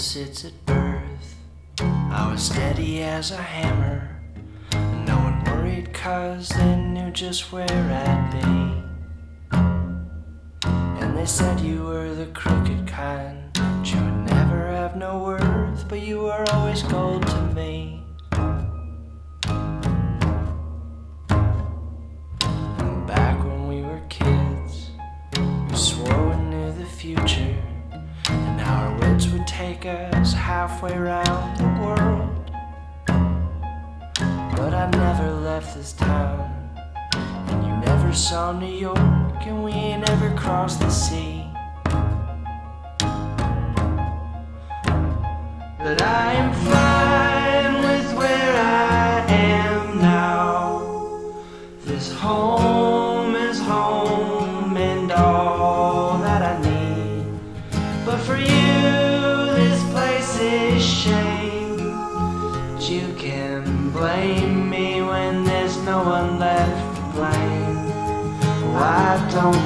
opposites at birth. I was steady as a hammer, and no one worried 'cause they knew just where I'd be. And they said you were the crooked kind, that you would never have no worth, but you were always gold to me. And back when we were kids, we swore we knew the future, and our wits would take us halfway around the world. But I never left this town, and you never saw New York, and we ain't ever crossed the sea. But I am fine with where I am now. This home is home and all that I need. But for you, this place is shame. But you can blame me when there's no one left to blame. Why don't